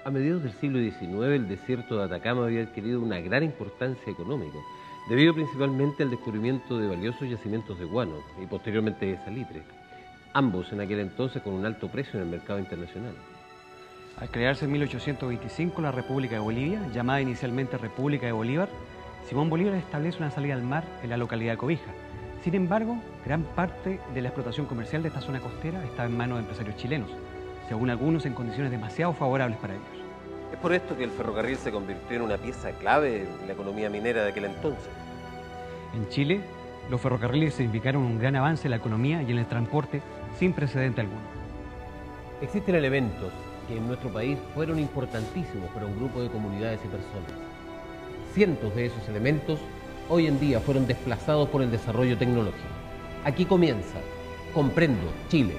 A mediados del siglo XIX, el desierto de Atacama había adquirido una gran importancia económica, debido principalmente al descubrimiento de valiosos yacimientos de guano y posteriormente de salitre, ambos en aquel entonces con un alto precio en el mercado internacional. Al crearse en 1825 la República de Bolivia, llamada inicialmente República de Bolívar, Simón Bolívar establece una salida al mar en la localidad de Cobija. Sin embargo, gran parte de la explotación comercial de esta zona costera estaba en manos de empresarios chilenos, según algunos en condiciones demasiado favorables para ellos. Es por esto que el ferrocarril se convirtió en una pieza clave en la economía minera de aquel entonces. En Chile, los ferrocarriles significaron un gran avance en la economía y en el transporte sin precedente alguno. Existen elementos que en nuestro país fueron importantísimos para un grupo de comunidades y personas. Cientos de esos elementos hoy en día fueron desplazados por el desarrollo tecnológico. Aquí comienza Comprendo Chile.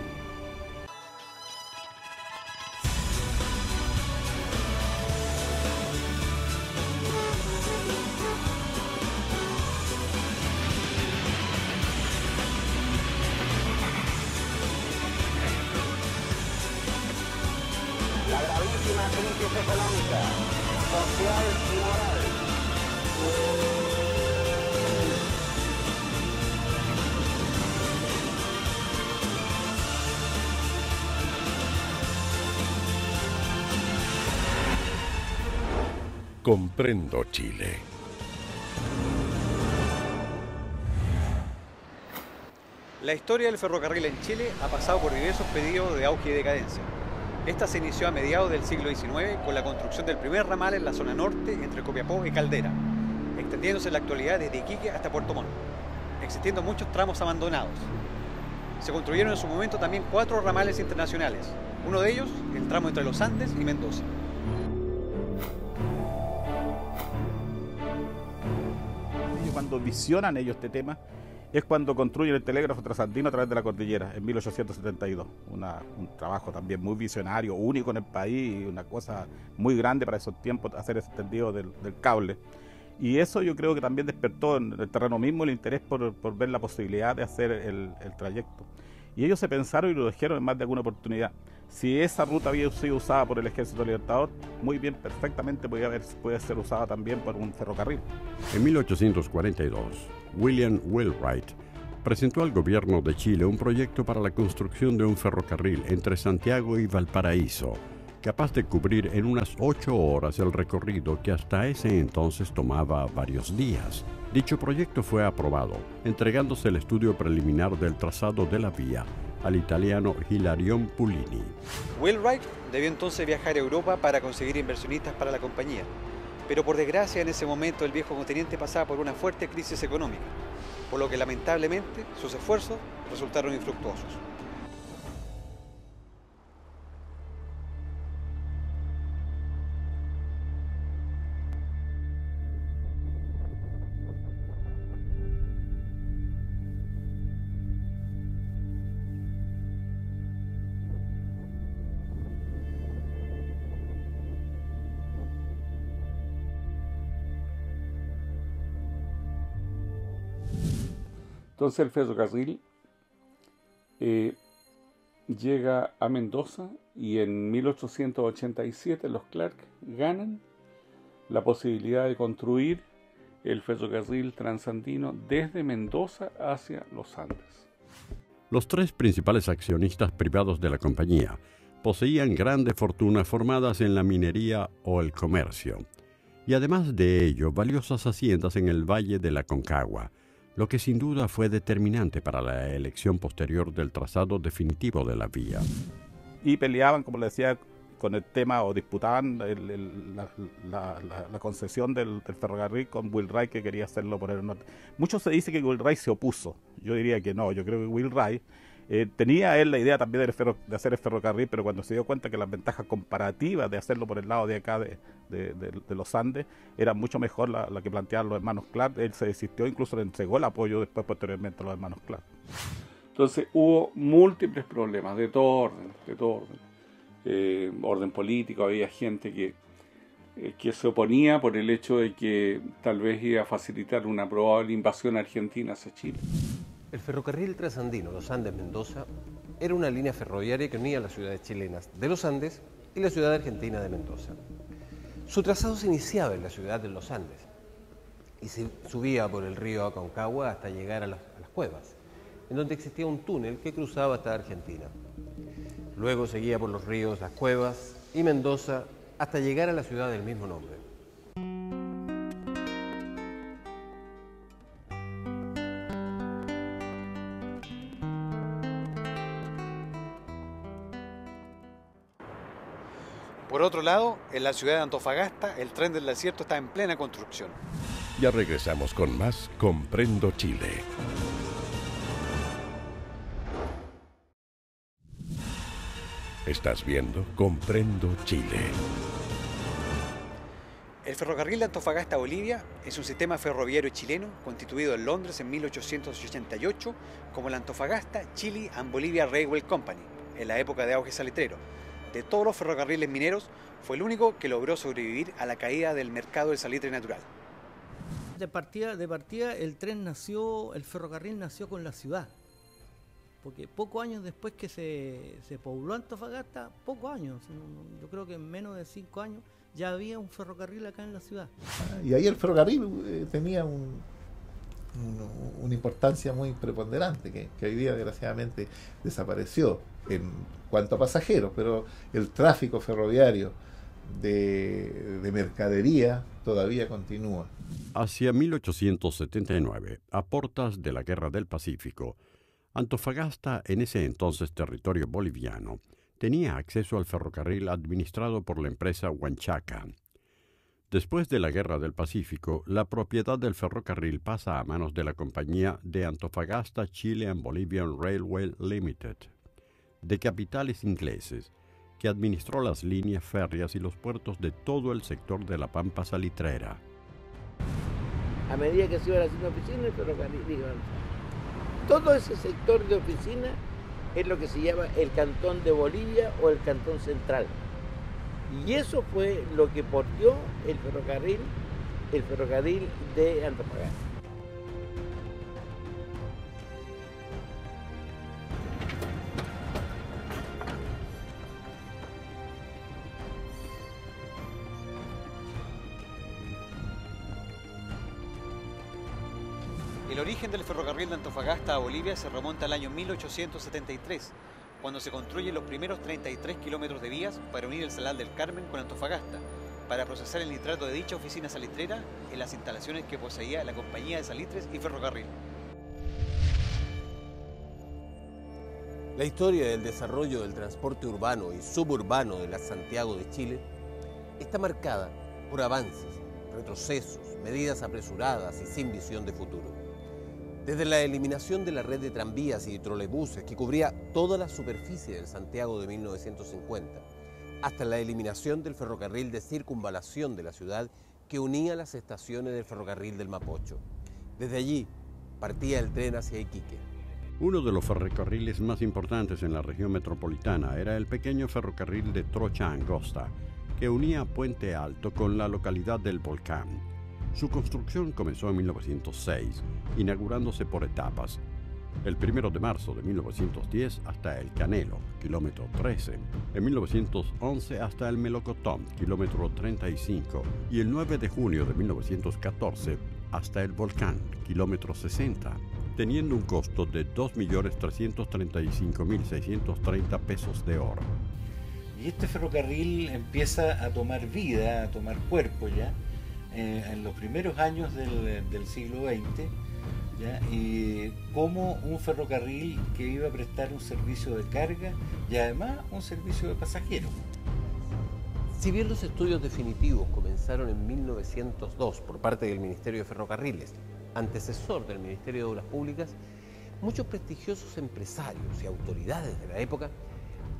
La gravísima crisis económica, social y moral. Comprendo Chile. La historia del ferrocarril en Chile ha pasado por diversos periodos de auge y decadencia. Esta se inició a mediados del siglo XIX con la construcción del primer ramal en la zona norte entre Copiapó y Caldera, extendiéndose en la actualidad desde Iquique hasta Puerto Montt, existiendo muchos tramos abandonados. Se construyeron en su momento también 4 ramales internacionales, uno de ellos el tramo entre Los Andes y Mendoza. Cuando visionan ellos este tema es cuando construyen el telégrafo trasandino a través de la cordillera en 1872. Un trabajo también muy visionario, único en el país, una cosa muy grande para esos tiempos, hacer ese tendido del cable. Y eso yo creo que también despertó en el terreno mismo el interés por ver la posibilidad de hacer el trayecto. Y ellos se pensaron y lo dijeron en más de alguna oportunidad. Si esa ruta había sido usada por el Ejército Libertador, muy bien, perfectamente puede ser usada también por un ferrocarril. En 1842, William Wheelwright presentó al gobierno de Chile un proyecto para la construcción de un ferrocarril entre Santiago y Valparaíso, capaz de cubrir en unas 8 horas el recorrido que hasta ese entonces tomaba varios días. Dicho proyecto fue aprobado, entregándose el estudio preliminar del trazado de la vía al italiano Hilarion Pulini. Wheelwright debió entonces viajar a Europa para conseguir inversionistas para la compañía, pero por desgracia en ese momento el viejo continente pasaba por una fuerte crisis económica, por lo que lamentablemente sus esfuerzos resultaron infructuosos. Entonces el ferrocarril llega a Mendoza y en 1887 los Clark ganan la posibilidad de construir el ferrocarril transandino desde Mendoza hacia los Andes. Los 3 principales accionistas privados de la compañía poseían grandes fortunas formadas en la minería o el comercio, y además de ello valiosas haciendas en el Valle de la Concagua, lo que sin duda fue determinante para la elección posterior del trazado definitivo de la vía. Y peleaban, como le decía, con el tema o disputaban la concesión del ferrocarril con Wheelwright, que quería hacerlo por el norte. Mucho se dice que Wheelwright se opuso. Yo diría que no, yo creo que Wheelwright tenía él la idea también de hacer el ferrocarril, pero cuando se dio cuenta que las ventajas comparativas de hacerlo por el lado de acá de los Andes era mucho mejor la que planteaban los hermanos Clark, él se desistió, incluso le entregó el apoyo después posteriormente a los hermanos Clark. Entonces hubo múltiples problemas de todo orden, orden político. Había gente que se oponía por el hecho de que tal vez iba a facilitar una probable invasión argentina hacia Chile. El ferrocarril trasandino Los Andes-Mendoza era una línea ferroviaria que unía las ciudades chilenas de Los Andes y la ciudad argentina de Mendoza. Su trazado se iniciaba en la ciudad de los Andes y se subía por el río Aconcagua hasta llegar a las cuevas, en donde existía un túnel que cruzaba hasta Argentina. Luego seguía por los ríos Las Cuevas y Mendoza hasta llegar a la ciudad del mismo nombre. Por otro lado, en la ciudad de Antofagasta, el tren del desierto está en plena construcción. Ya regresamos con más Comprendo Chile. Estás viendo Comprendo Chile. El ferrocarril de Antofagasta a Bolivia es un sistema ferroviario chileno constituido en Londres en 1888 como la Antofagasta Chile and Bolivia Railway Company, en la época de auge salitrero. De todos los ferrocarriles mineros, fue el único que logró sobrevivir a la caída del mercado del salitre natural. De partida el tren nació, el ferrocarril nació con la ciudad. Porque pocos años después que se pobló Antofagasta, pocos años, yo creo que en menos de 5 años, ya había un ferrocarril acá en la ciudad. Y ahí el ferrocarril tenía una importancia muy preponderante, que hoy día desgraciadamente desapareció en cuanto a pasajeros, pero el tráfico ferroviario de mercadería todavía continúa. Hacia 1879, a portas de la Guerra del Pacífico, Antofagasta, en ese entonces territorio boliviano, tenía acceso al ferrocarril administrado por la empresa Huanchaca. Después de la Guerra del Pacífico, la propiedad del ferrocarril pasa a manos de la compañía de Antofagasta Chile and Bolivian Railway Limited, de capitales ingleses, que administró las líneas férreas y los puertos de todo el sector de la Pampa Salitrera. A medida que se iban haciendo oficinas, el ferrocarril iba avanzando. Todo ese sector de oficina es lo que se llama el Cantón de Bolivia o el Cantón Central. Y eso fue lo que portió el ferrocarril de Antofagasta. El origen del ferrocarril de Antofagasta a Bolivia se remonta al año 1873, cuando se construyen los primeros 33 kilómetros de vías para unir el Salar del Carmen con Antofagasta, para procesar el nitrato de dicha oficina salitrera en las instalaciones que poseía la Compañía de Salitres y Ferrocarril. La historia del desarrollo del transporte urbano y suburbano de la Santiago de Chile está marcada por avances, retrocesos, medidas apresuradas y sin visión de futuro. Desde la eliminación de la red de tranvías y trolebuses que cubría toda la superficie del Santiago de 1950, hasta la eliminación del ferrocarril de circunvalación de la ciudad que unía las estaciones del ferrocarril del Mapocho. Desde allí partía el tren hacia Iquique. Uno de los ferrocarriles más importantes en la región metropolitana era el pequeño ferrocarril de Trocha Angosta, que unía Puente Alto con la localidad del Volcán. Su construcción comenzó en 1906, inaugurándose por etapas. El 1 de marzo de 1910 hasta El Canelo, kilómetro 13, en 1911 hasta El Melocotón, kilómetro 35, y el 9 de junio de 1914 hasta El Volcán, kilómetro 60, teniendo un costo de 2.335.630 pesos de oro. Y este ferrocarril empieza a tomar vida, a tomar cuerpo ya, en los primeros años del siglo XX, ¿ya? Y como un ferrocarril que iba a prestar un servicio de carga y además un servicio de pasajeros. Si bien los estudios definitivos comenzaron en 1902 por parte del Ministerio de Ferrocarriles, antecesor del Ministerio de Obras Públicas, muchos prestigiosos empresarios y autoridades de la época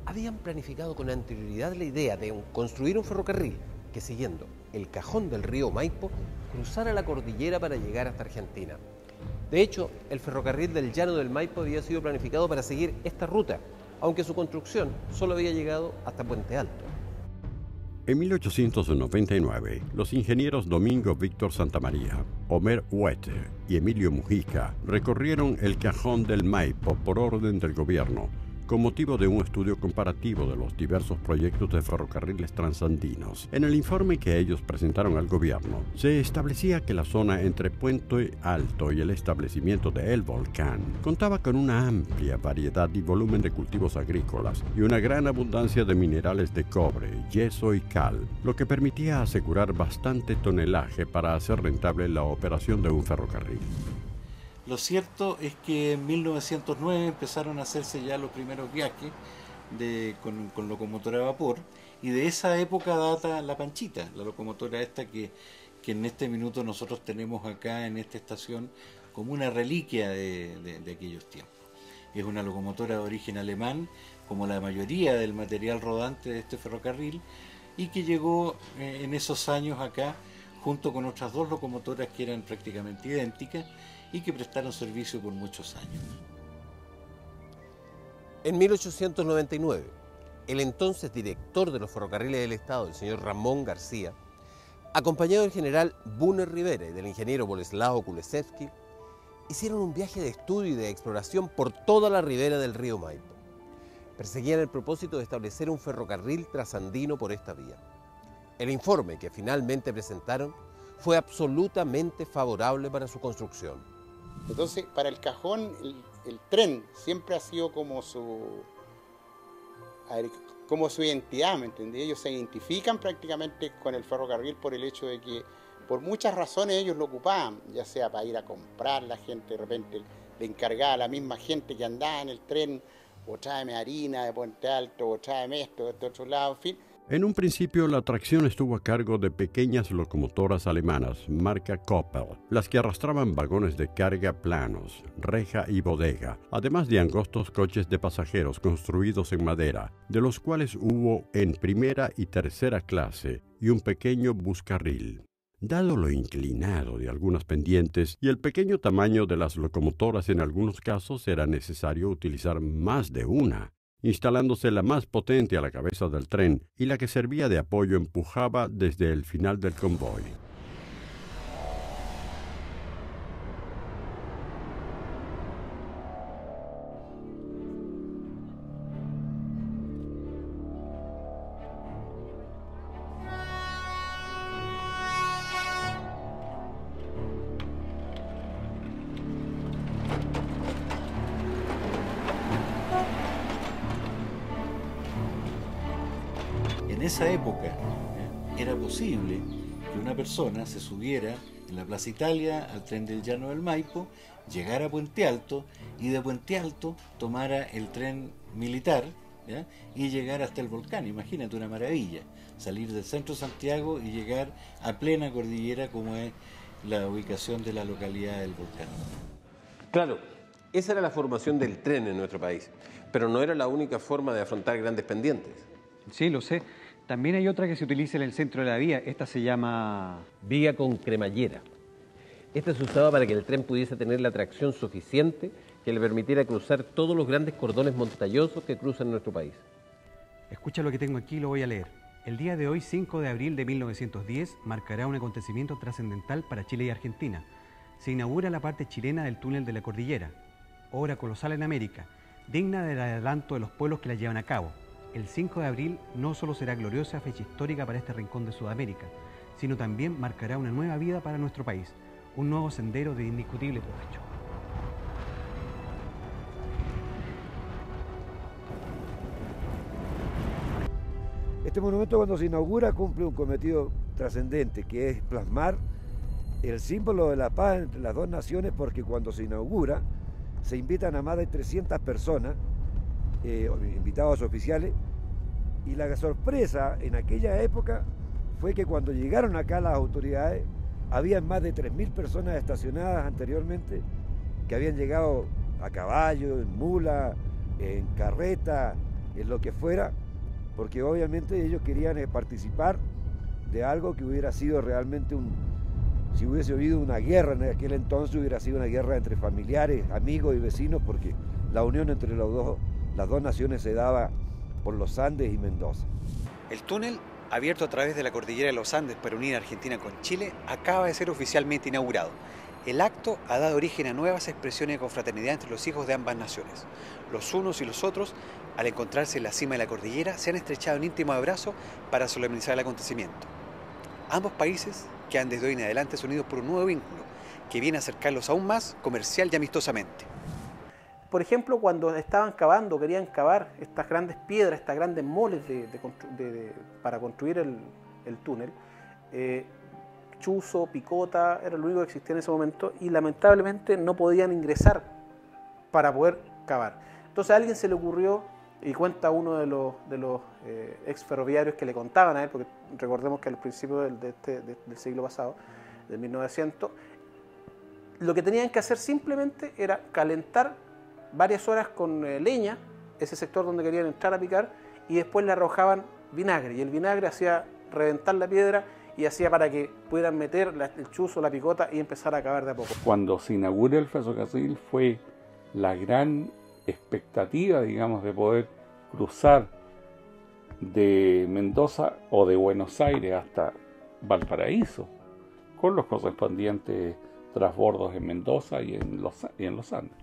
habían planificado con anterioridad la idea de construir un ferrocarril que, siguiendo el cajón del río Maipo, cruzara la cordillera para llegar hasta Argentina. De hecho, el ferrocarril del Llano del Maipo había sido planificado para seguir esta ruta, aunque su construcción solo había llegado hasta Puente Alto. En 1899, los ingenieros Domingo Víctor Santamaría, Homer Huete y Emilio Mujica recorrieron el cajón del Maipo por orden del gobierno, con motivo de un estudio comparativo de los diversos proyectos de ferrocarriles transandinos. En el informe que ellos presentaron al gobierno, se establecía que la zona entre Puente Alto y el establecimiento de El Volcán contaba con una amplia variedad y volumen de cultivos agrícolas y una gran abundancia de minerales de cobre, yeso y cal, lo que permitía asegurar bastante tonelaje para hacer rentable la operación de un ferrocarril. Lo cierto es que en 1909 empezaron a hacerse ya los primeros viajes con locomotora a vapor, y de esa época data la Panchita, la locomotora esta que en este minuto nosotros tenemos acá en esta estación como una reliquia de aquellos tiempos. Es una locomotora de origen alemán, como la mayoría del material rodante de este ferrocarril, y que llegó en esos años acá junto con otras dos locomotoras que eran prácticamente idénticas y que prestaron servicio por muchos años. En 1899, el entonces director de los ferrocarriles del Estado, el señor Ramón García, acompañado del general Bunner Rivera y del ingeniero Boleslao Kuleszewski, hicieron un viaje de estudio y de exploración por toda la ribera del río Maipo. Perseguían el propósito de establecer un ferrocarril trasandino por esta vía. El informe que finalmente presentaron fue absolutamente favorable para su construcción. Entonces, para el Cajón, el tren siempre ha sido como su identidad, ¿me entendí? Ellos se identifican prácticamente con el ferrocarril por el hecho de que por muchas razones ellos lo ocupaban, ya sea para ir a comprar, la gente de repente le encargaba a la misma gente que andaba en el tren, o tráeme harina de Puente Alto, o tráeme esto de este otro lado, en fin. En un principio, la tracción estuvo a cargo de pequeñas locomotoras alemanas, marca Koppel, las que arrastraban vagones de carga planos, reja y bodega, además de angostos coches de pasajeros construidos en madera, de los cuales hubo en primera y tercera clase, y un pequeño buscarril. Dado lo inclinado de algunas pendientes y el pequeño tamaño de las locomotoras, en algunos casos era necesario utilizar más de una, instalándose la más potente a la cabeza del tren y la que servía de apoyo empujaba desde el final del convoy. En esa época era posible que una persona se subiera en la Plaza Italia al tren del Llano del Maipo, llegara a Puente Alto y de Puente Alto tomara el tren militar, ¿ya?, y llegar hasta el Volcán. Imagínate, una maravilla, salir del centro de Santiago y llegar a plena cordillera como es la ubicación de la localidad del Volcán. Claro, esa era la formación del tren en nuestro país, pero no era la única forma de afrontar grandes pendientes. Sí, lo sé. También hay otra que se utiliza en el centro de la vía. Esta se llama vía con cremallera. Esta se usaba para que el tren pudiese tener la tracción suficiente que le permitiera cruzar todos los grandes cordones montañosos que cruzan nuestro país. Escucha lo que tengo aquí y lo voy a leer. El día de hoy, 5 de abril de 1910, marcará un acontecimiento trascendental para Chile y Argentina. Se inaugura la parte chilena del túnel de la cordillera, obra colosal en América, digna del adelanto de los pueblos que la llevan a cabo. El 5 de abril no solo será gloriosa fecha histórica para este rincón de Sudamérica, sino también marcará una nueva vida para nuestro país, un nuevo sendero de indiscutible provecho. Este monumento, cuando se inaugura, cumple un cometido trascendente, que es plasmar el símbolo de la paz entre las dos naciones, porque cuando se inaugura se invitan a más de 300 personas, invitados oficiales, y la sorpresa en aquella época fue que cuando llegaron acá las autoridades había más de 3.000 personas estacionadas anteriormente, que habían llegado a caballo, en mula, en carreta, en lo que fuera, porque obviamente ellos querían participar de algo que hubiera sido realmente si hubiese habido una guerra en aquel entonces, hubiera sido una guerra entre familiares, amigos y vecinos, porque la unión entre las dos naciones se daba por los Andes y Mendoza. El túnel, abierto a través de la cordillera de los Andes para unir a Argentina con Chile, acaba de ser oficialmente inaugurado. El acto ha dado origen a nuevas expresiones de confraternidad entre los hijos de ambas naciones. Los unos y los otros, al encontrarse en la cima de la cordillera, se han estrechado en íntimo abrazo para solemnizar el acontecimiento. Ambos países quedan desde hoy en adelante unidos por un nuevo vínculo que viene a acercarlos aún más comercial y amistosamente. Por ejemplo, cuando estaban cavando, querían cavar estas grandes piedras, estas grandes moles para construir el túnel, chuzo, picota, era lo único que existía en ese momento, y lamentablemente no podían ingresar para poder cavar. Entonces a alguien se le ocurrió, y cuenta uno de los ex ferroviarios que le contaban a él, porque recordemos que al principio del siglo pasado, de 1900, lo que tenían que hacer simplemente era calentar varias horas con leña, ese sector donde querían entrar a picar, y después le arrojaban vinagre, y el vinagre hacía reventar la piedra y hacía para que pudieran meter el chuzo, la picota y empezar a cavar de a poco. Cuando se inaugura el ferrocarril fue la gran expectativa, digamos, de poder cruzar de Mendoza o de Buenos Aires hasta Valparaíso, con los correspondientes transbordos en Mendoza y en los Andes.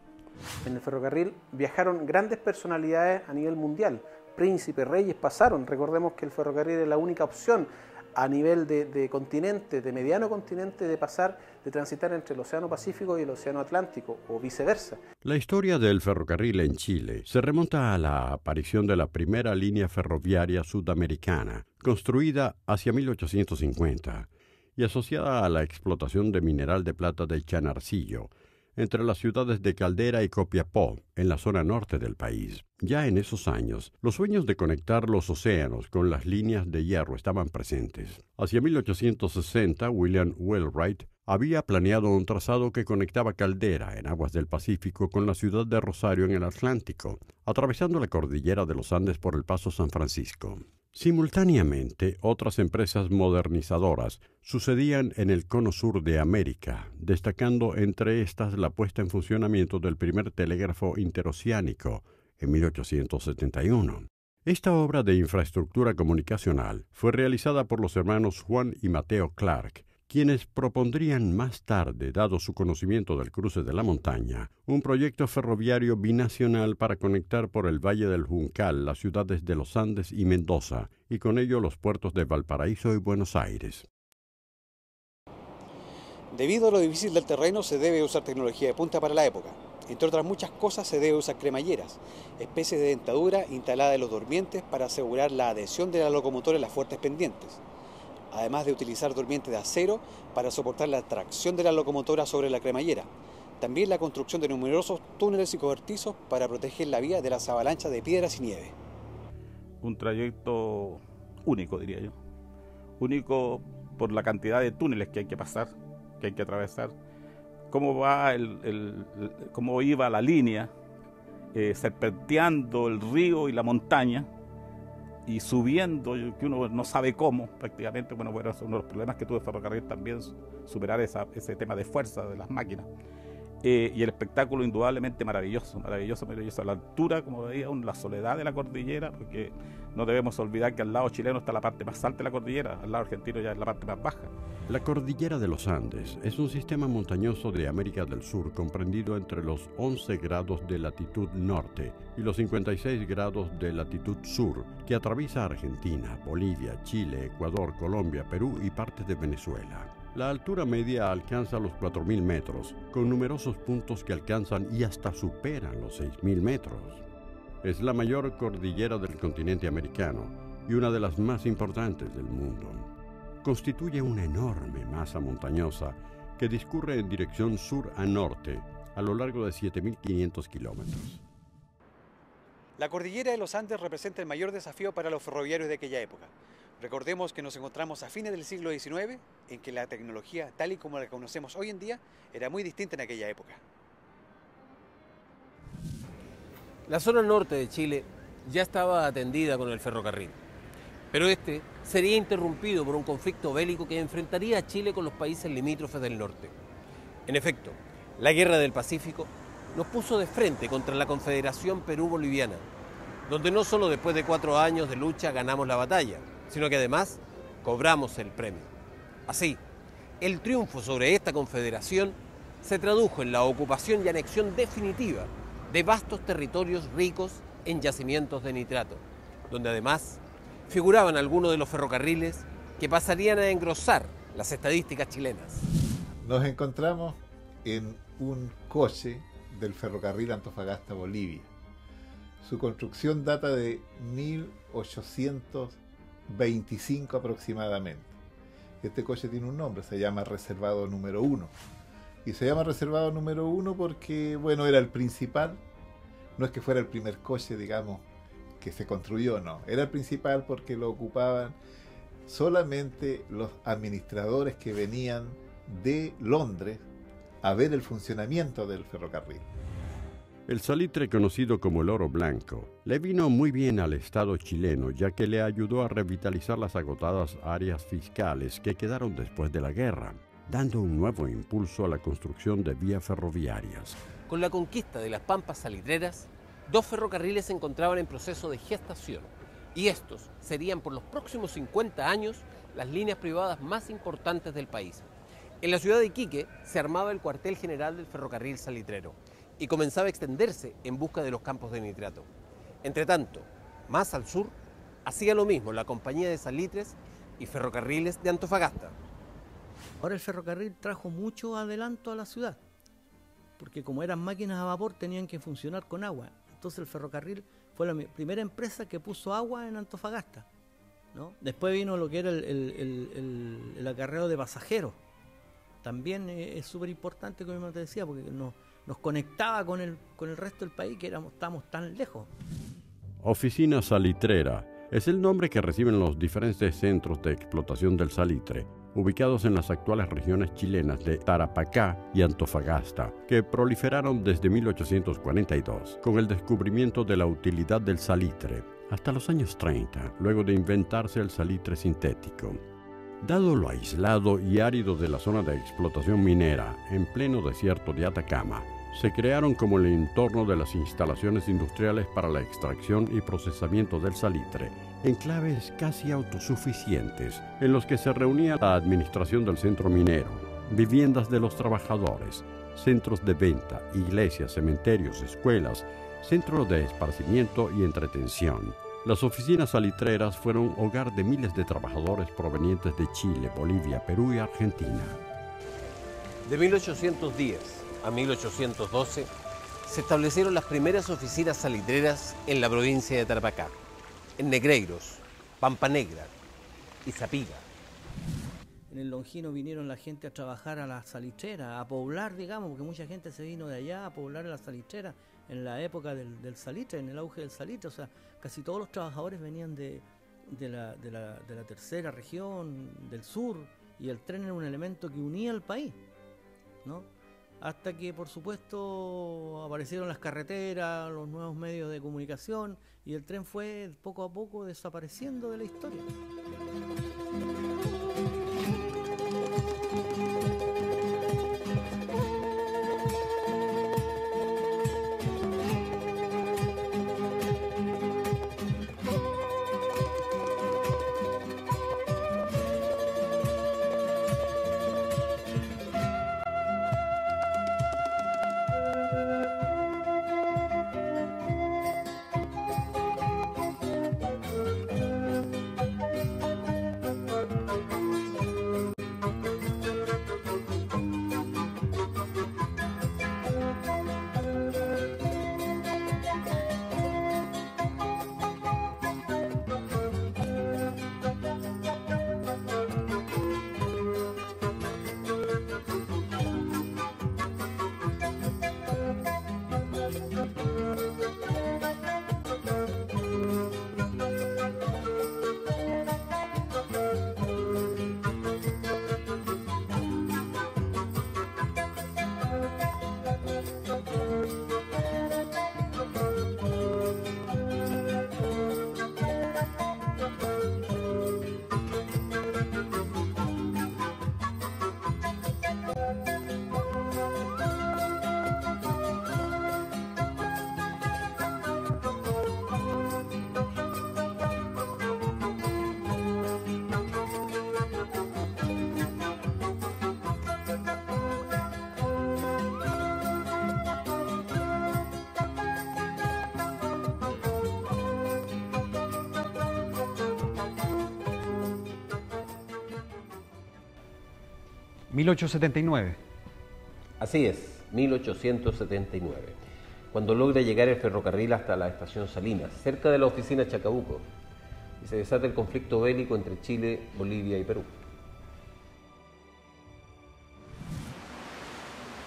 En el ferrocarril viajaron grandes personalidades a nivel mundial, príncipes, reyes pasaron. Recordemos que el ferrocarril es la única opción a nivel de continente, de mediano continente, de transitar entre el Océano Pacífico y el Océano Atlántico, o viceversa. La historia del ferrocarril en Chile se remonta a la aparición de la primera línea ferroviaria sudamericana, construida hacia 1850 y asociada a la explotación de mineral de plata de Chanarcillo, entre las ciudades de Caldera y Copiapó, en la zona norte del país. Ya en esos años, los sueños de conectar los océanos con las líneas de hierro estaban presentes. Hacia 1860, William Wheelwright había planeado un trazado que conectaba Caldera, en aguas del Pacífico, con la ciudad de Rosario, en el Atlántico, atravesando la cordillera de los Andes por el Paso San Francisco. Simultáneamente, otras empresas modernizadoras sucedían en el cono sur de América, destacando entre estas la puesta en funcionamiento del primer telégrafo interoceánico en 1871. Esta obra de infraestructura comunicacional fue realizada por los hermanos Juan y Mateo Clark, quienes propondrían más tarde, dado su conocimiento del cruce de la montaña, un proyecto ferroviario binacional para conectar por el Valle del Juncal las ciudades de Los Andes y Mendoza, y con ello los puertos de Valparaíso y Buenos Aires. Debido a lo difícil del terreno, se debe usar tecnología de punta para la época. Entre otras muchas cosas, se debe usar cremalleras, especies de dentadura instalada en los durmientes para asegurar la adhesión de la locomotora en las fuertes pendientes, además de utilizar durmientes de acero para soportar la tracción de la locomotora sobre la cremallera. También la construcción de numerosos túneles y cobertizos para proteger la vía de las avalanchas de piedras y nieve. Un trayecto único, diría yo. Único por la cantidad de túneles que hay que pasar, que hay que atravesar. Cómo iba la línea, serpenteando el río y la montaña, y subiendo, que uno no sabe cómo, prácticamente. Bueno, es uno de los problemas que tuvo el ferrocarril también, superar ese tema de fuerza de las máquinas. Y el espectáculo indudablemente maravilloso, a la altura, como veía, la soledad de la cordillera, porque no debemos olvidar que al lado chileno está la parte más alta de la cordillera, al lado argentino ya es la parte más baja. La cordillera de los Andes es un sistema montañoso de América del Sur comprendido entre los 11 grados de latitud norte y los 56 grados de latitud sur, que atraviesa Argentina, Bolivia, Chile, Ecuador, Colombia, Perú y partes de Venezuela. La altura media alcanza los 4.000 metros, con numerosos puntos que alcanzan y hasta superan los 6.000 metros. Es la mayor cordillera del continente americano y una de las más importantes del mundo. Constituye una enorme masa montañosa que discurre en dirección sur a norte a lo largo de 7.500 kilómetros. La cordillera de los Andes representa el mayor desafío para los ferroviarios de aquella época. Recordemos que nos encontramos a fines del siglo XIX, en que la tecnología, tal y como la conocemos hoy en día, era muy distinta en aquella época. La zona norte de Chile ya estaba atendida con el ferrocarril, pero este sería interrumpido por un conflicto bélico que enfrentaría a Chile con los países limítrofes del norte. En efecto, la Guerra del Pacífico nos puso de frente contra la Confederación Perú-Boliviana, donde no solo después de 4 años de lucha ganamos la batalla, sino que además cobramos el premio. Así, el triunfo sobre esta confederación se tradujo en la ocupación y anexión definitiva de vastos territorios ricos en yacimientos de nitrato, donde además figuraban algunos de los ferrocarriles que pasarían a engrosar las estadísticas chilenas. Nos encontramos en un coche del ferrocarril Antofagasta-Bolivia. Su construcción data de 1825 aproximadamente. Este coche tiene un nombre, se llama Reservado número 1. Y se llama Reservado número 1 porque, bueno, era el principal. No es que fuera el primer coche, digamos, que se construyó, no. Era el principal porque lo ocupaban solamente los administradores que venían de Londres a ver el funcionamiento del ferrocarril. El salitre, conocido como el oro blanco, le vino muy bien al Estado chileno, ya que le ayudó a revitalizar las agotadas áreas fiscales que quedaron después de la guerra, dando un nuevo impulso a la construcción de vías ferroviarias. Con la conquista de las pampas salitreras, 2 ferrocarriles se encontraban en proceso de gestación, y estos serían por los próximos 50 años las líneas privadas más importantes del país. En la ciudad de Iquique se armaba el cuartel general del ferrocarril salitrero y comenzaba a extenderse en busca de los campos de nitrato. Entre tanto, más al sur, hacía lo mismo la Compañía de Salitres y Ferrocarriles de Antofagasta. Ahora el ferrocarril trajo mucho adelanto a la ciudad, porque como eran máquinas a vapor tenían que funcionar con agua. Entonces el ferrocarril fue la primera empresa que puso agua en Antofagasta, ¿no? Después vino lo que era el acarreo de pasajeros. También es súper importante, como te decía, porque nos conectaba con el resto del país, que estábamos tan lejos. Oficina Salitrera es el nombre que reciben los diferentes centros de explotación del salitre, ubicados en las actuales regiones chilenas de Tarapacá y Antofagasta, que proliferaron desde 1842, con el descubrimiento de la utilidad del salitre, hasta los años 30, luego de inventarse el salitre sintético. Dado lo aislado y árido de la zona de explotación minera, en pleno desierto de Atacama, se crearon como el entorno de las instalaciones industriales para la extracción y procesamiento del salitre, enclaves casi autosuficientes, en los que se reunía la administración del centro minero, viviendas de los trabajadores, centros de venta, iglesias, cementerios, escuelas, centros de esparcimiento y entretención. Las oficinas salitreras fueron hogar de miles de trabajadores provenientes de Chile, Bolivia, Perú y Argentina. De 1810 a 1812 se establecieron las primeras oficinas salitreras en la provincia de Tarapacá, en Negreiros, Pampa Negra y Zapiga. En el Longino vinieron la gente a trabajar a la salitrera, a poblar, digamos, porque mucha gente se vino de allá a poblar a la salitrera en la época del salitre, en el auge del salitre. O sea, casi todos los trabajadores venían de la tercera región, del sur, y el tren era un elemento que unía al país, ¿no? Hasta que, por supuesto, aparecieron las carreteras, los nuevos medios de comunicación, y el tren fue poco a poco desapareciendo de la historia. 1879. Así es, 1879, cuando logra llegar el ferrocarril hasta la estación Salinas, cerca de la oficina Chacabuco, y se desata el conflicto bélico entre Chile, Bolivia y Perú.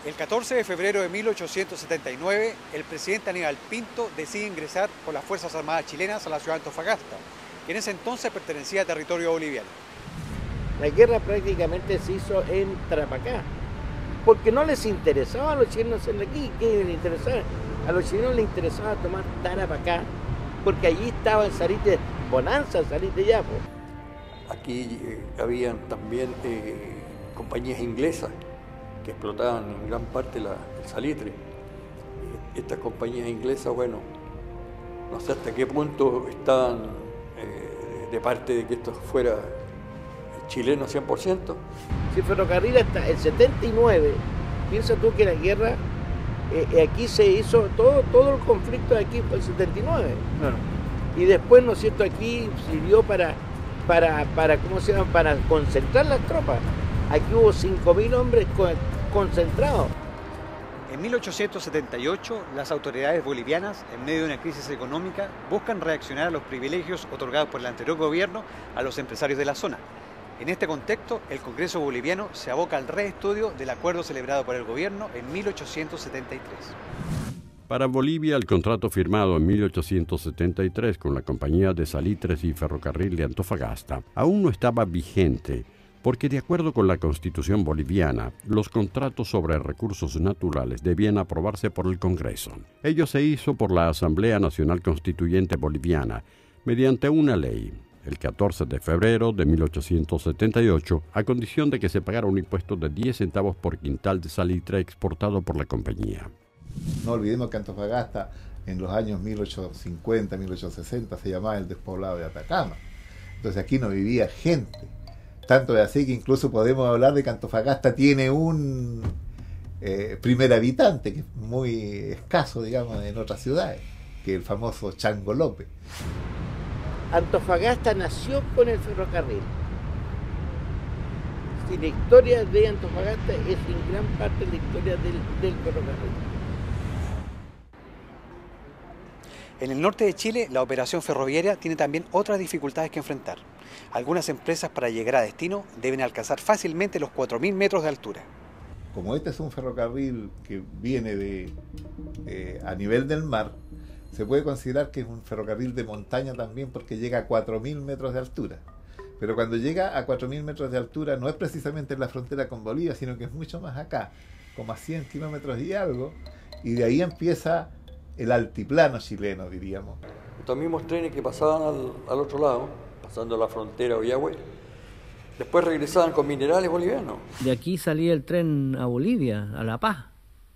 El 14 de febrero de 1879, el presidente Aníbal Pinto decide ingresar con las Fuerzas Armadas chilenas a la ciudad de Antofagasta, que en ese entonces pertenecía a territorio boliviano. La guerra prácticamente se hizo en Tarapacá, porque no les interesaba a los chilenos hacerlo aquí. ¿Qué les interesaba? A los chilenos les interesaba tomar Tarapacá, porque allí estaba el Sarite, bonanza, el Sarite Yapo. Aquí habían también compañías inglesas que explotaban en gran parte el salitre. Estas compañías inglesas, bueno, no sé hasta qué punto estaban de parte de que esto fuera chileno 100%. Si el ferrocarril hasta el 79, piensa tú que la guerra, aquí se hizo, todo el conflicto de aquí fue el 79. Claro. Y después, ¿no es cierto?, aquí sirvió para ¿cómo se llama?, para concentrar las tropas. Aquí hubo 5.000 hombres concentrados. En 1878, las autoridades bolivianas, en medio de una crisis económica, buscan reaccionar a los privilegios otorgados por el anterior gobierno a los empresarios de la zona. En este contexto, el Congreso boliviano se aboca al reestudio del acuerdo celebrado por el gobierno en 1873. Para Bolivia, el contrato firmado en 1873 con la Compañía de Salitres y Ferrocarril de Antofagasta aún no estaba vigente, porque de acuerdo con la Constitución boliviana, los contratos sobre recursos naturales debían aprobarse por el Congreso. Ello se hizo por la Asamblea Nacional Constituyente Boliviana, mediante una ley, el 14 de febrero de 1878, a condición de que se pagara un impuesto de 10 centavos por quintal de salitre exportado por la compañía. No olvidemos que Antofagasta en los años 1850, 1860 se llamaba el despoblado de Atacama. Entonces aquí no vivía gente. Tanto es así que incluso podemos hablar de que Antofagasta tiene un primer habitante, que es muy escaso, digamos, en otras ciudades, que es el famoso Chango López. Antofagasta nació con el ferrocarril. Si la historia de Antofagasta es en gran parte la historia del ferrocarril. En el norte de Chile, la operación ferroviaria tiene también otras dificultades que enfrentar. Algunas empresas para llegar a destino deben alcanzar fácilmente los 4.000 metros de altura. Como este es un ferrocarril que viene a nivel del mar, se puede considerar que es un ferrocarril de montaña también porque llega a 4.000 metros de altura. Pero cuando llega a 4.000 metros de altura no es precisamente en la frontera con Bolivia, sino que es mucho más acá, como a 100 kilómetros y algo, y de ahí empieza el altiplano chileno, diríamos. Estos mismos trenes que pasaban al otro lado, pasando la frontera Ollagüe, después regresaban con minerales bolivianos. De aquí salía el tren a Bolivia, a La Paz,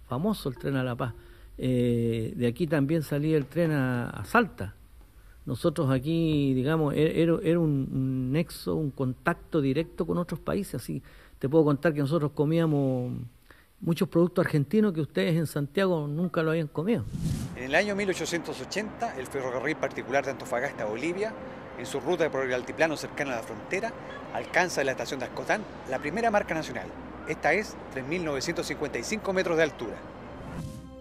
famoso el tren a La Paz. De aquí también salía el tren a Salta. Nosotros aquí, digamos, era un nexo, un contacto directo con otros países. Así te puedo contar que nosotros comíamos muchos productos argentinos que ustedes en Santiago nunca lo habían comido. En el año 1880, el ferrocarril particular de Antofagasta a Bolivia, en su ruta por el altiplano cercano a la frontera, alcanza en la estación de Ascotán la primera marca nacional. Esta es 3.955 metros de altura.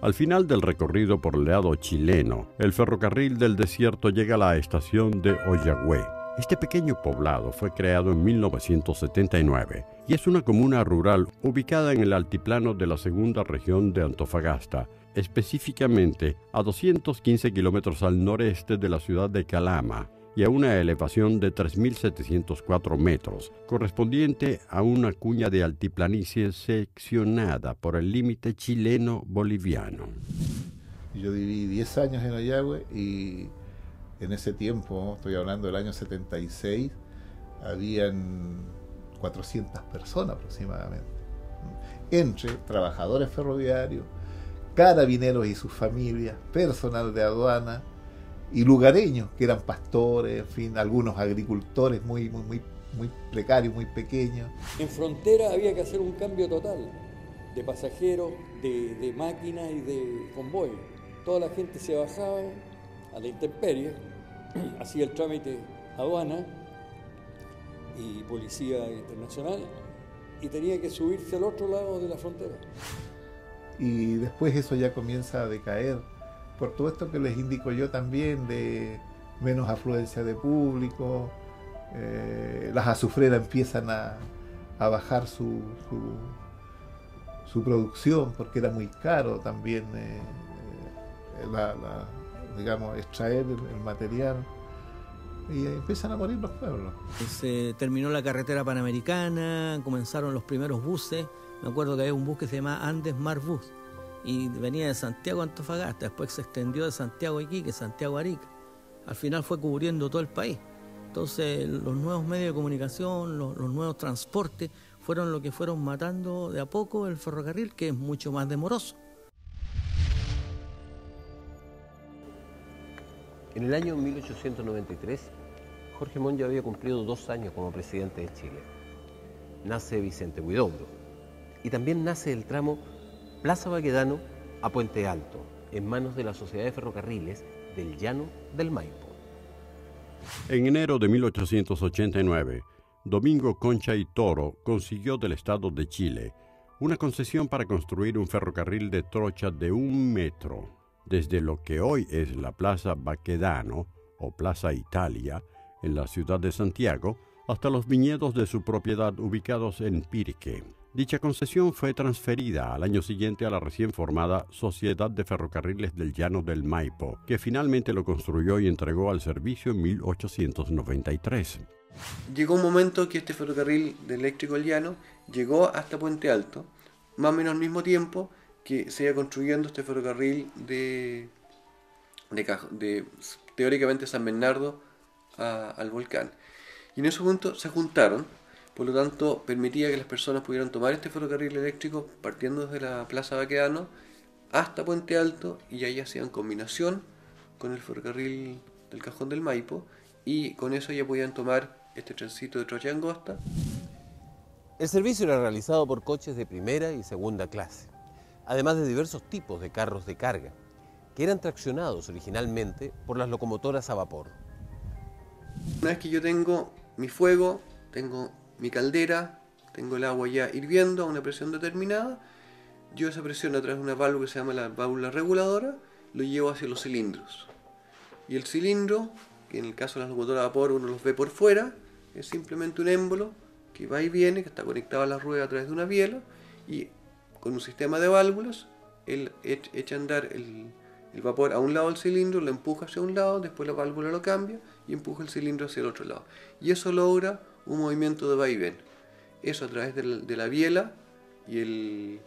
Al final del recorrido por el lado chileno, el ferrocarril del desierto llega a la estación de Ollagüe. Este pequeño poblado fue creado en 1979 y es una comuna rural ubicada en el altiplano de la segunda región de Antofagasta, específicamente a 215 kilómetros al noreste de la ciudad de Calama y a una elevación de 3.704 metros, correspondiente a una cuña de altiplanicie seccionada por el límite chileno-boliviano. Yo viví 10 años en Ollagüe y en ese tiempo, estoy hablando del año 76, habían 400 personas aproximadamente, entre trabajadores ferroviarios, carabineros y sus familias, personal de aduana y lugareños que eran pastores, en fin, algunos agricultores muy precarios, muy pequeños. En frontera había que hacer un cambio total de pasajeros, de máquinas y de convoy. Toda la gente se bajaba a la intemperie, hacía el trámite aduana y policía internacional y tenía que subirse al otro lado de la frontera. Y después eso ya comienza a decaer por todo esto que les indico yo también, de menos afluencia de público, las azufreras empiezan a bajar su producción porque era muy caro también digamos, extraer el material, y empiezan a morir los pueblos. Se terminó la carretera panamericana, comenzaron los primeros buses. Me acuerdo que había un bus que se llamaba Andes Mar Bus y venía de Santiago a Antofagasta, después se extendió de Santiago a Iquique, Santiago a Arica. Al final fue cubriendo todo el país. Entonces los nuevos medios de comunicación, los nuevos transportes fueron lo que fueron matando de a poco el ferrocarril, que es mucho más demoroso. En el año 1893, Jorge Montt ya había cumplido 2 años como presidente de Chile. Nace Vicente Huidobro y también nace el tramo Plaza Baquedano a Puente Alto, en manos de la Sociedad de Ferrocarriles del Llano del Maipo. En enero de 1889, Domingo Concha y Toro consiguió del Estado de Chile una concesión para construir un ferrocarril de trocha de 1 metro, desde lo que hoy es la Plaza Baquedano o Plaza Italia, en la ciudad de Santiago, hasta los viñedos de su propiedad ubicados en Pirque. Dicha concesión fue transferida al año siguiente a la recién formada Sociedad de Ferrocarriles del Llano del Maipo, que finalmente lo construyó y entregó al servicio en 1893. Llegó un momento que este ferrocarril de eléctrico del Llano llegó hasta Puente Alto, más o menos al mismo tiempo que se iba construyendo este ferrocarril de teóricamente San Bernardo al Volcán. Y en ese momento se juntaron, por lo tanto permitía que las personas pudieran tomar este ferrocarril eléctrico partiendo desde la Plaza Baquedano hasta Puente Alto, y ahí hacían combinación con el ferrocarril del Cajón del Maipo, y con eso ya podían tomar este trencito de trocha angosta. El servicio era realizado por coches de primera y segunda clase, además de diversos tipos de carros de carga, que eran traccionados originalmente por las locomotoras a vapor. Una vez que yo tengo mi fuego, tengo mi caldera, tengo el agua ya hirviendo a una presión determinada, yo esa presión a través de una válvula que se llama la válvula reguladora, lo llevo hacia los cilindros. Y el cilindro, que en el caso de las locomotoras a vapor uno los ve por fuera, es simplemente un émbolo que va y viene, que está conectado a la rueda a través de una biela, y con un sistema de válvulas, él echa a andar el vapor a un lado del cilindro, lo empuja hacia un lado, después la válvula lo cambia y empuja el cilindro hacia el otro lado. Y eso logra un movimiento de vaivén. Eso a través de la biela, y él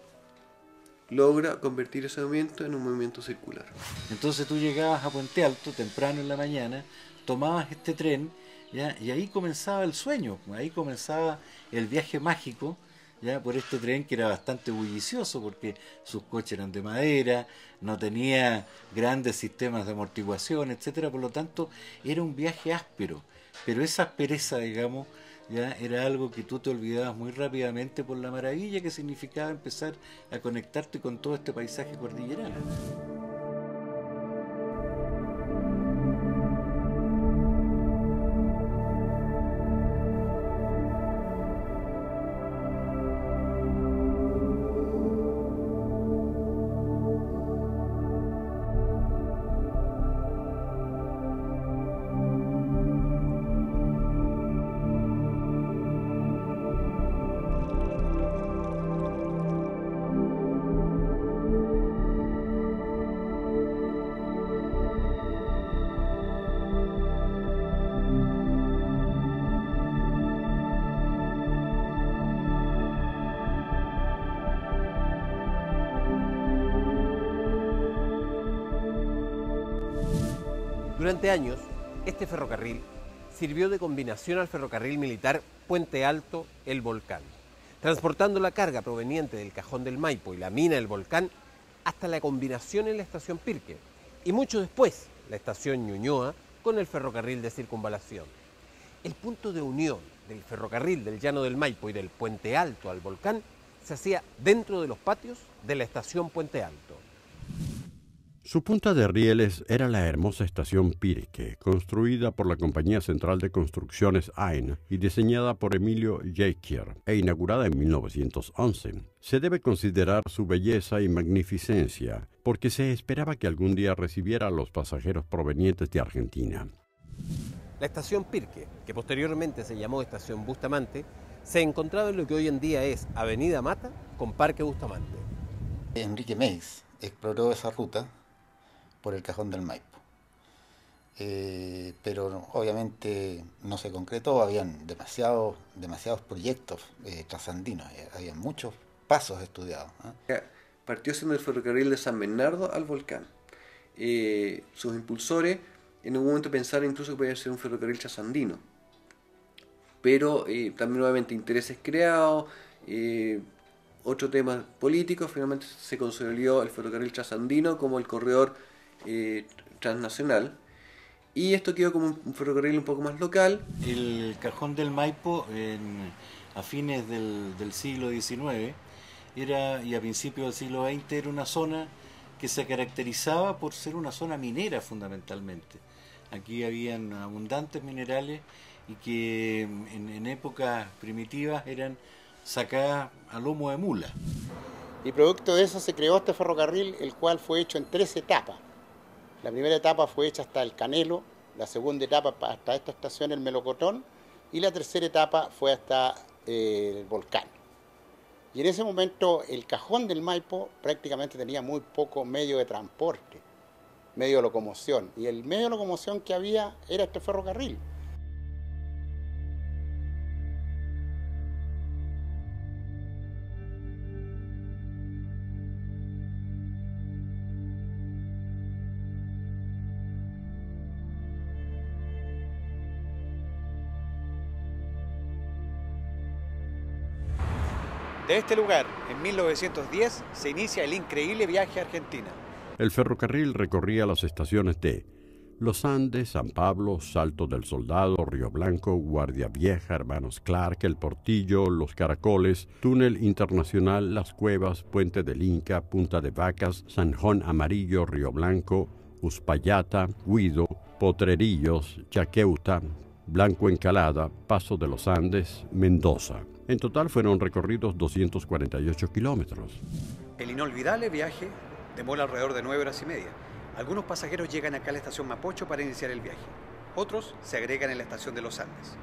logra convertir ese movimiento en un movimiento circular. Entonces tú llegabas a Puente Alto temprano en la mañana, tomabas este tren, ¿ya? Y ahí comenzaba el sueño, ahí comenzaba el viaje mágico, ¿ya? Por este tren que era bastante bullicioso porque sus coches eran de madera, no tenía grandes sistemas de amortiguación, etcétera. Por lo tanto era un viaje áspero, pero esa aspereza, digamos, ya era algo que tú te olvidabas muy rápidamente por la maravilla que significaba empezar a conectarte con todo este paisaje cordillerano. Durante años, este ferrocarril sirvió de combinación al ferrocarril militar Puente Alto-El Volcán, transportando la carga proveniente del Cajón del Maipo y la mina del Volcán hasta la combinación en la estación Pirque, y mucho después la estación Ñuñoa con el ferrocarril de circunvalación. El punto de unión del ferrocarril del Llano del Maipo y del Puente Alto al Volcán se hacía dentro de los patios de la estación Puente Alto. Su punta de rieles era la hermosa estación Pirque, construida por la Compañía Central de Construcciones AEN y diseñada por Emilio Jäckier e inaugurada en 1911. Se debe considerar su belleza y magnificencia, porque se esperaba que algún día recibiera a los pasajeros provenientes de Argentina. La estación Pirque, que posteriormente se llamó Estación Bustamante, se encontraba en lo que hoy en día es Avenida Mata con Parque Bustamante. Enrique Meix exploró esa ruta por el Cajón del Maipo. Pero obviamente no se concretó, habían demasiados proyectos trasandinos, había muchos pasos estudiados. Partió siendo el ferrocarril de San Bernardo al Volcán. Sus impulsores en un momento pensaron incluso que podía ser un ferrocarril trasandino, pero también nuevamente intereses creados, otro tema político, finalmente se consolidó el ferrocarril trasandino como el corredor transnacional, y esto quedó como un ferrocarril un poco más local. El Cajón del Maipo a fines del siglo XIX y a principios del siglo XX era una zona que se caracterizaba por ser una zona minera fundamentalmente. Aquí habían abundantes minerales y que en épocas primitivas eran sacadas a lomo de mula. Y producto de eso se creó este ferrocarril, el cual fue hecho en 3 etapas. La primera etapa fue hecha hasta el Canelo, la segunda etapa hasta esta estación, el Melocotón, y la tercera etapa fue hasta el Volcán. Y en ese momento el Cajón del Maipo prácticamente tenía muy poco medio de transporte, medio de locomoción, y el medio de locomoción que había era este ferrocarril. De este lugar, en 1910, se inicia el increíble viaje a Argentina. El ferrocarril recorría las estaciones de Los Andes, San Pablo, Salto del Soldado, Río Blanco, Guardia Vieja, Hermanos Clark, El Portillo, Los Caracoles, Túnel Internacional, Las Cuevas, Puente del Inca, Punta de Vacas, San Juan Amarillo, Río Blanco, Uspallata, Guido, Potrerillos, Chaqueuta, Blanco Encalada, Paso de los Andes, Mendoza. En total fueron recorridos 248 kilómetros. El inolvidable viaje demora alrededor de 9 horas y media. Algunos pasajeros llegan acá a la estación Mapocho para iniciar el viaje. Otros se agregan en la estación de los Andes.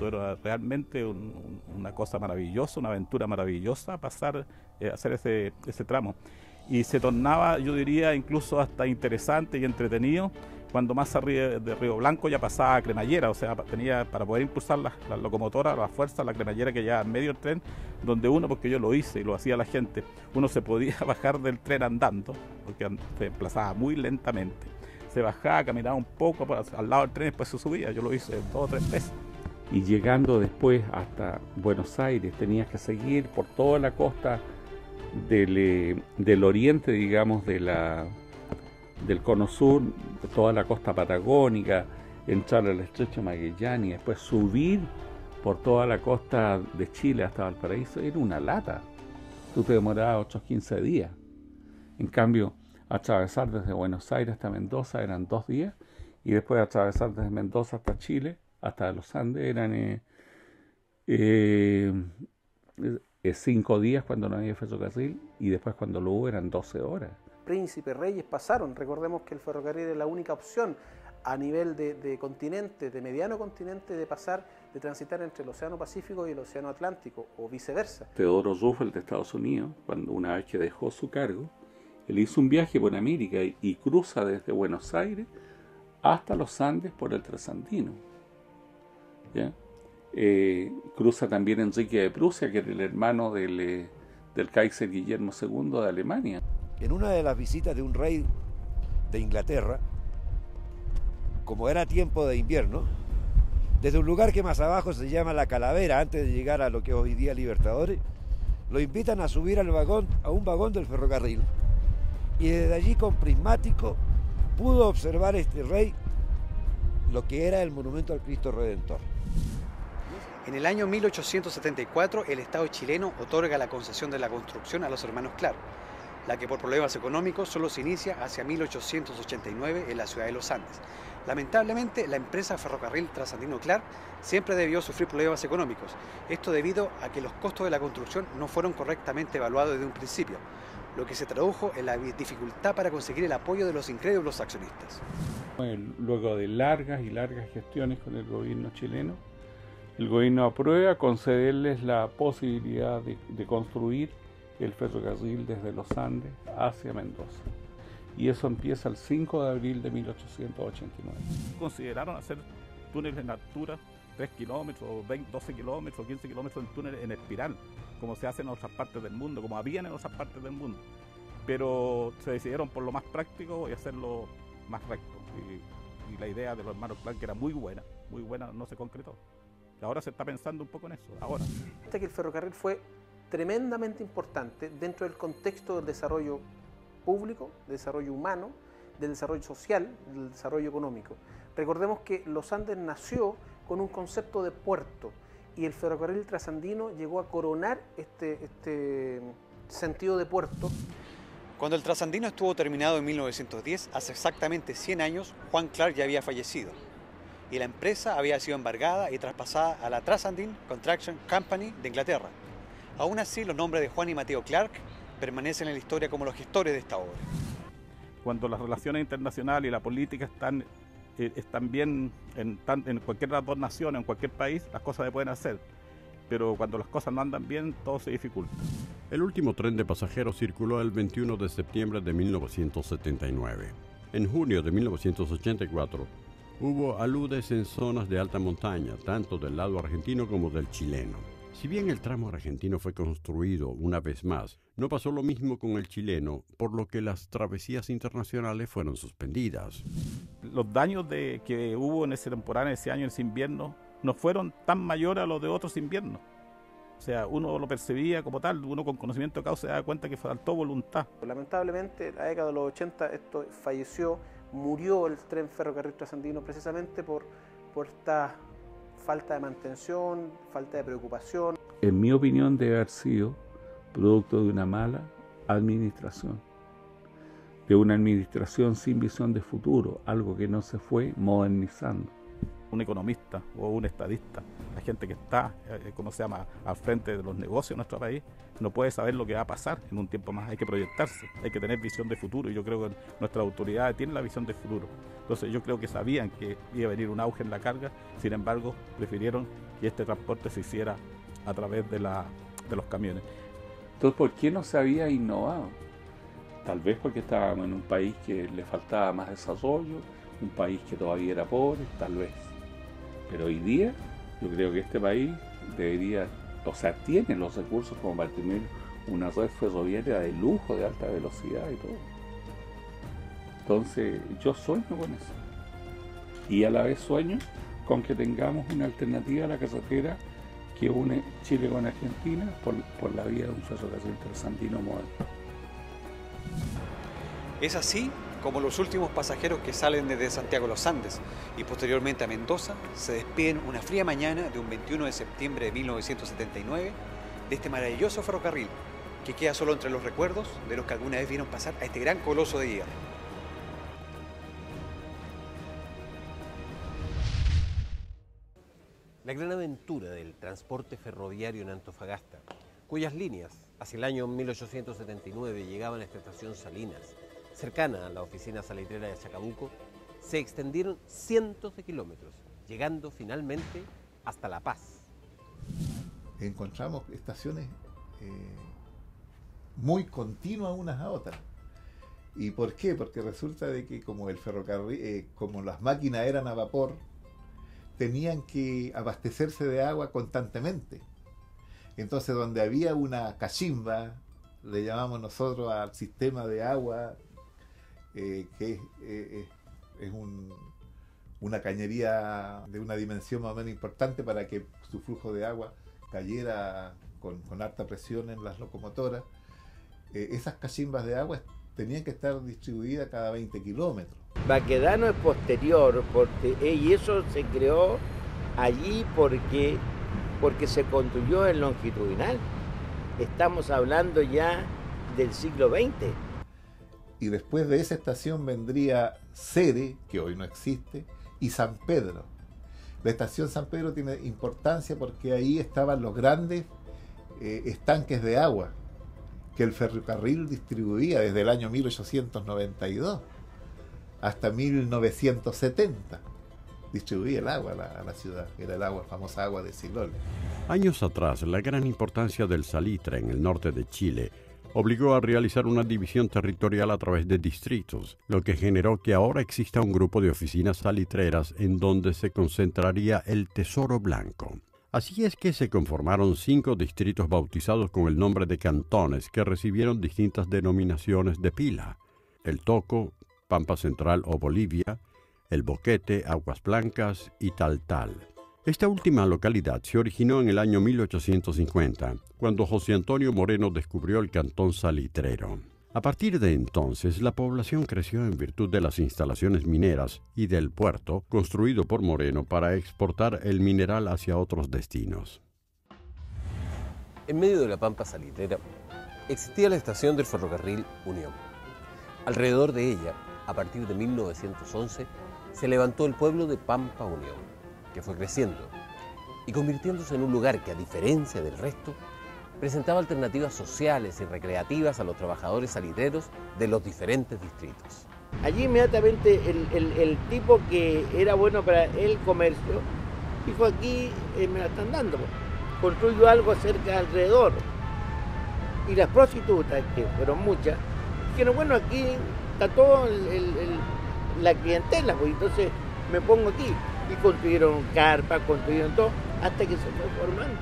Era realmente una cosa maravillosa, una aventura maravillosa hacer ese tramo. Y se tornaba, yo diría, incluso hasta interesante y entretenido cuando más arriba de Río Blanco ya pasaba cremallera, o sea, tenía para poder impulsar las locomotoras, la fuerza, la cremallera que llevaba en medio del tren, donde uno, porque yo lo hice y lo hacía la gente, uno se podía bajar del tren andando, porque se desplazaba muy lentamente, se bajaba, caminaba un poco al lado del tren y después se subía, yo lo hice 2 o 3 veces. Y llegando después hasta Buenos Aires tenías que seguir por toda la costa del oriente, digamos, del cono sur, de toda la costa patagónica, entrar al estrecho Magallanes y después subir por toda la costa de Chile hasta Valparaíso. Era una lata. Tú te demorabas 8 o 15 días. En cambio, atravesar desde Buenos Aires hasta Mendoza eran 2 días, y después atravesar desde Mendoza hasta Chile, hasta los Andes, eran 5 días cuando no había ferrocarril, y después cuando lo hubo eran 12 horas. Príncipes, reyes pasaron. Recordemos que el ferrocarril es la única opción a nivel de continente, de mediano continente, de transitar entre el Océano Pacífico y el Océano Atlántico, o viceversa. Theodore Roosevelt de Estados Unidos, cuando una vez que dejó su cargo, él hizo un viaje por América y cruza desde Buenos Aires hasta los Andes por el Trasandino. ¿Ya? Cruza también Enrique de Prusia, que era el hermano del Kaiser Guillermo II de Alemania. En una de las visitas de un rey de Inglaterra, como era tiempo de invierno, desde un lugar que más abajo se llama La Calavera, antes de llegar a lo que hoy día Libertadores, lo invitan a subir a un vagón del ferrocarril. Y desde allí, con prismático, pudo observar este rey lo que era el monumento al Cristo Redentor. En el año 1874, el Estado chileno otorga la concesión de la construcción a los hermanos Clark. la que por problemas económicos solo se inicia hacia 1889 en la ciudad de Los Andes. Lamentablemente, la empresa Ferrocarril Trasandino Clark siempre debió sufrir problemas económicos, esto debido a que los costos de la construcción no fueron correctamente evaluados desde un principio, lo que se tradujo en la dificultad para conseguir el apoyo de los incrédulos accionistas. Luego de largas y largas gestiones con el gobierno chileno, el gobierno aprueba concederles la posibilidad de construir el ferrocarril desde Los Andes hacia Mendoza. Y eso empieza el 5 de abril de 1889. Consideraron hacer túneles en altura, 3 kilómetros, 12 kilómetros, 15 kilómetros en túneles en espiral, como se hace en otras partes del mundo, como habían en otras partes del mundo. Pero se decidieron por lo más práctico y hacerlo más recto. Y la idea de los hermanos Clark, que era muy buena, no se concretó. Ahora se está pensando un poco en eso, ahora. Que el ferrocarril fue tremendamente importante dentro del contexto del desarrollo público, del desarrollo humano, del desarrollo social, del desarrollo económico. Recordemos que Los Andes nació con un concepto de puerto y el ferrocarril trasandino llegó a coronar este sentido de puerto. Cuando el trasandino estuvo terminado en 1910, hace exactamente 100 años, Juan Clark ya había fallecido y la empresa había sido embargada y traspasada a la Trasandine Construction Company de Inglaterra. Aún así, los nombres de Juan y Mateo Clark permanecen en la historia como los gestores de esta obra. Cuando las relaciones internacionales y la política están bien en cualquier de las dos naciones, en cualquier país, las cosas se pueden hacer. Pero cuando las cosas no andan bien, todo se dificulta. El último tren de pasajeros circuló el 21 de septiembre de 1979. En junio de 1984, hubo aludes en zonas de alta montaña, tanto del lado argentino como del chileno. Si bien el tramo argentino fue construido una vez más, no pasó lo mismo con el chileno, por lo que las travesías internacionales fueron suspendidas. Los daños que hubo en ese temporada, en ese año, en ese invierno, no fueron tan mayores a los de otros inviernos. O sea, uno lo percibía como tal, uno con conocimiento de causa se daba cuenta que faltó voluntad. Lamentablemente, en la década de los 80, esto falleció, murió el tren ferrocarril trasandino precisamente por esta falta de mantención, falta de preocupación. En mi opinión, debe haber sido producto de una mala administración, de una administración sin visión de futuro, algo que no se fue modernizando. Un economista o un estadista, la gente que está, ¿cómo se llama?, al frente de los negocios de nuestro país, no puede saber lo que va a pasar en un tiempo más. Hay que proyectarse, hay que tener visión de futuro, y yo creo que nuestras autoridades tienen la visión de futuro. Entonces yo creo que sabían que iba a venir un auge en la carga, sin embargo prefirieron que este transporte se hiciera a través de los camiones. Entonces, ¿por qué no se había innovado? Tal vez porque estábamos en un país que le faltaba más desarrollo, un país que todavía era pobre, tal vez. Pero hoy día yo creo que este país debería, tiene los recursos como para tener una red ferroviaria de lujo, de alta velocidad y todo. Entonces yo sueño con eso. Y a la vez sueño con que tengamos una alternativa a la carretera que une Chile con Argentina por la vía de un ferrocarril trasandino moderno. Es así como los últimos pasajeros que salen desde Santiago a Los Andes y posteriormente a Mendoza se despiden una fría mañana de un 21 de septiembre de 1979 de este maravilloso ferrocarril que queda solo entre los recuerdos de los que alguna vez vieron pasar a este gran coloso de hierro. La gran aventura del transporte ferroviario en Antofagasta, cuyas líneas hacia el año 1879 llegaban a esta estación Salinas, cercana a la oficina salitrera de Chacabuco, se extendieron cientos de kilómetros, llegando finalmente hasta La Paz. Encontramos estaciones muy continuas unas a otras. ¿Y por qué? Porque resulta de que como el ferrocarril, como las máquinas eran a vapor, tenían que abastecerse de agua constantemente. Entonces, donde había una cachimba, le llamamos nosotros al sistema de agua, que es una cañería de una dimensión más o menos importante para que su flujo de agua cayera con alta presión en las locomotoras. Esas cachimbas de agua tenían que estar distribuidas cada 20 kilómetros. Baquedano es posterior, y eso se creó allí porque se construyó en longitudinal. Estamos hablando ya del siglo XX. Y después de esa estación vendría Cere, que hoy no existe, y San Pedro. La estación San Pedro tiene importancia porque ahí estaban los grandes estanques de agua que el ferrocarril distribuía desde el año 1892 hasta 1970. Distribuía el agua a la ciudad, era el agua, famosa agua de Silol. Años atrás, la gran importancia del salitre en el norte de Chile obligó a realizar una división territorial a través de distritos, lo que generó que ahora exista un grupo de oficinas salitreras en donde se concentraría el Tesoro Blanco. Así es que se conformaron 5 distritos bautizados con el nombre de cantones que recibieron distintas denominaciones de pila: El Toco, Pampa Central o Bolivia, El Boquete, Aguas Blancas y Taltal. Esta última localidad se originó en el año 1850, cuando José Antonio Moreno descubrió el cantón salitrero. A partir de entonces, la población creció en virtud de las instalaciones mineras y del puerto construido por Moreno para exportar el mineral hacia otros destinos. En medio de la pampa salitrera existía la estación del ferrocarril Unión. Alrededor de ella, a partir de 1911, se levantó el pueblo de Pampa Unión, que fue creciendo y convirtiéndose en un lugar que, a diferencia del resto, presentaba alternativas sociales y recreativas a los trabajadores salitreros de los diferentes distritos. Allí inmediatamente el tipo que era bueno para el comercio dijo: aquí me la están dando, construyo algo cerca alrededor. Y las prostitutas, que fueron muchas, dijeron: bueno, aquí está todo la clientela, pues entonces me pongo aquí. Y construyeron carpas, construyeron todo, hasta que se fue formando.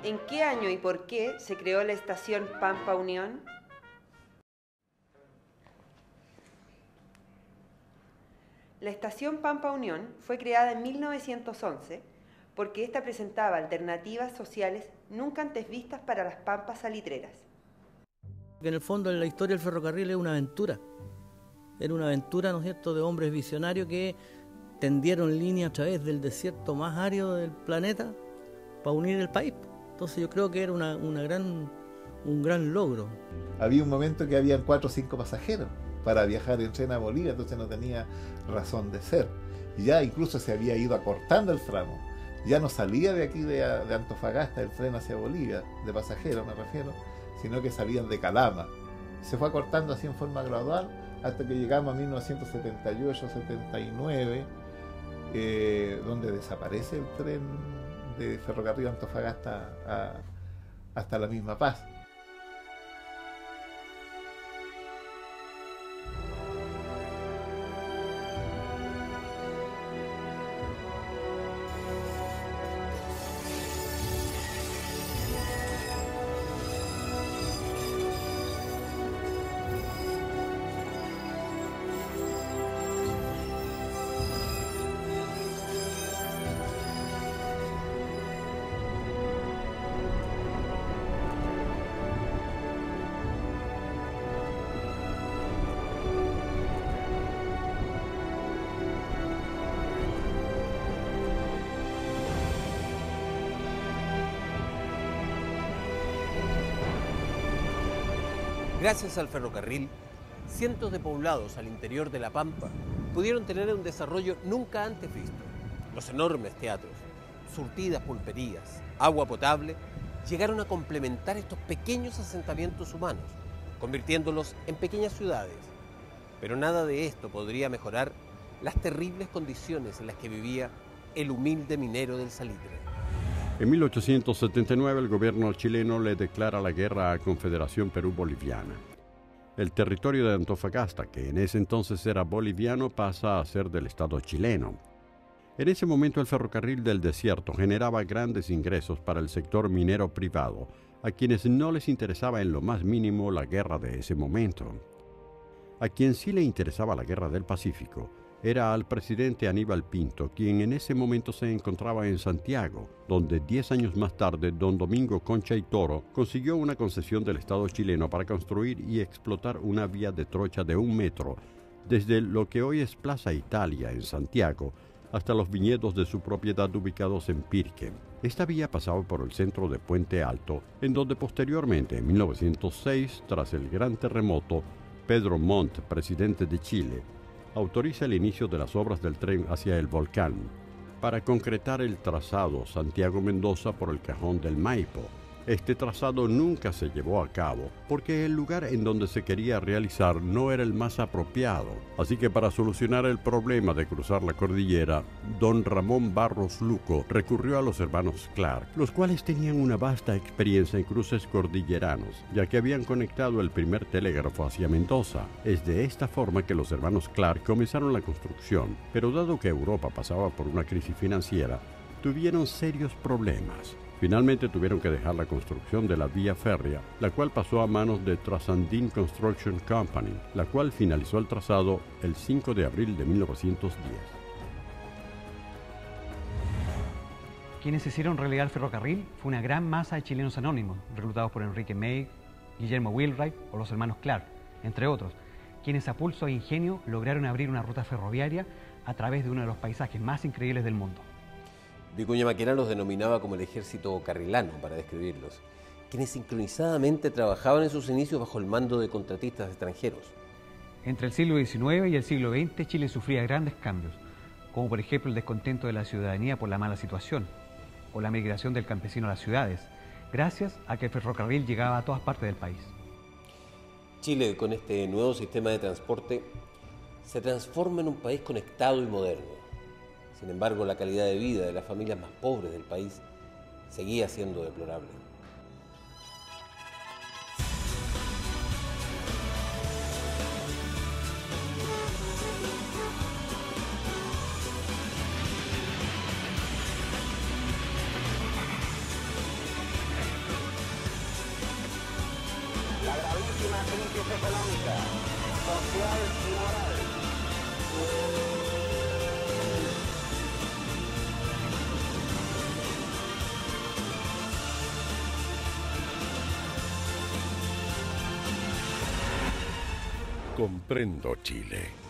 ¿En qué año y por qué se creó la estación Pampa Unión? La estación Pampa Unión fue creada en 1911 porque ésta presentaba alternativas sociales nunca antes vistas para las pampas salitreras. En el fondo, la historia del ferrocarril es una aventura. Era una aventura, ¿no es cierto?, de hombres visionarios que tendieron línea a través del desierto más árido del planeta para unir el país. Entonces yo creo que era un gran logro. Había un momento que habían 4 o 5 pasajeros para viajar en tren a Bolivia, entonces no tenía razón de ser. Y ya incluso se había ido acortando el tramo. Ya no salía de aquí de Antofagasta el tren hacia Bolivia, de pasajeros me refiero, sino que salían de Calama. Se fue acortando así en forma gradual hasta que llegamos a 1978-79, donde desaparece el tren de ferrocarril Antofagasta hasta la misma Paz. Gracias al ferrocarril, cientos de poblados al interior de la Pampa pudieron tener un desarrollo nunca antes visto. Los enormes teatros, surtidas pulperías, agua potable, llegaron a complementar estos pequeños asentamientos humanos, convirtiéndolos en pequeñas ciudades. Pero nada de esto podría mejorar las terribles condiciones en las que vivía el humilde minero del salitre. En 1879 el gobierno chileno le declara la guerra a Confederación Perú-Boliviana. El territorio de Antofagasta, que en ese entonces era boliviano, pasa a ser del Estado chileno. En ese momento el ferrocarril del desierto generaba grandes ingresos para el sector minero privado, a quienes no les interesaba en lo más mínimo la guerra de ese momento. A quien sí le interesaba la guerra del Pacífico era al presidente Aníbal Pinto, quien en ese momento se encontraba en Santiago, donde 10 años más tarde don Domingo Concha y Toro consiguió una concesión del Estado chileno para construir y explotar una vía de trocha de 1 metro desde lo que hoy es Plaza Italia en Santiago hasta los viñedos de su propiedad ubicados en Pirque. Esta vía pasaba por el centro de Puente Alto, en donde posteriormente, en 1906, tras el gran terremoto, Pedro Montt, presidente de Chile, autoriza el inicio de las obras del tren hacia el volcán para concretar el trazado Santiago-Mendoza por el Cajón del Maipo. Este trazado nunca se llevó a cabo porque el lugar en donde se quería realizar no era el más apropiado. Así que para solucionar el problema de cruzar la cordillera, don Ramón Barros Luco recurrió a los hermanos Clark, los cuales tenían una vasta experiencia en cruces cordilleranos, ya que habían conectado el primer telégrafo hacia Mendoza. Es de esta forma que los hermanos Clark comenzaron la construcción, pero dado que Europa pasaba por una crisis financiera, tuvieron serios problemas. Finalmente tuvieron que dejar la construcción de la vía férrea, la cual pasó a manos de Transandine Construction Company, la cual finalizó el trazado el 5 de abril de 1910. Quienes hicieron realidad el ferrocarril fue una gran masa de chilenos anónimos, reclutados por Enrique May, Guillermo Wheelwright o los hermanos Clark, entre otros, quienes a pulso e ingenio lograron abrir una ruta ferroviaria a través de uno de los paisajes más increíbles del mundo. Vicuña Maquena los denominaba como el ejército carrilano para describirlos, quienes sincronizadamente trabajaban en sus inicios bajo el mando de contratistas extranjeros. Entre el siglo XIX y el siglo XX, Chile sufría grandes cambios, como por ejemplo el descontento de la ciudadanía por la mala situación, o la migración del campesino a las ciudades, gracias a que el ferrocarril llegaba a todas partes del país. Chile, con este nuevo sistema de transporte, se transforma en un país conectado y moderno. Sin embargo, la calidad de vida de las familias más pobres del país seguía siendo deplorable. La gravísima crisis económica, social y moral. Comprendo Chile.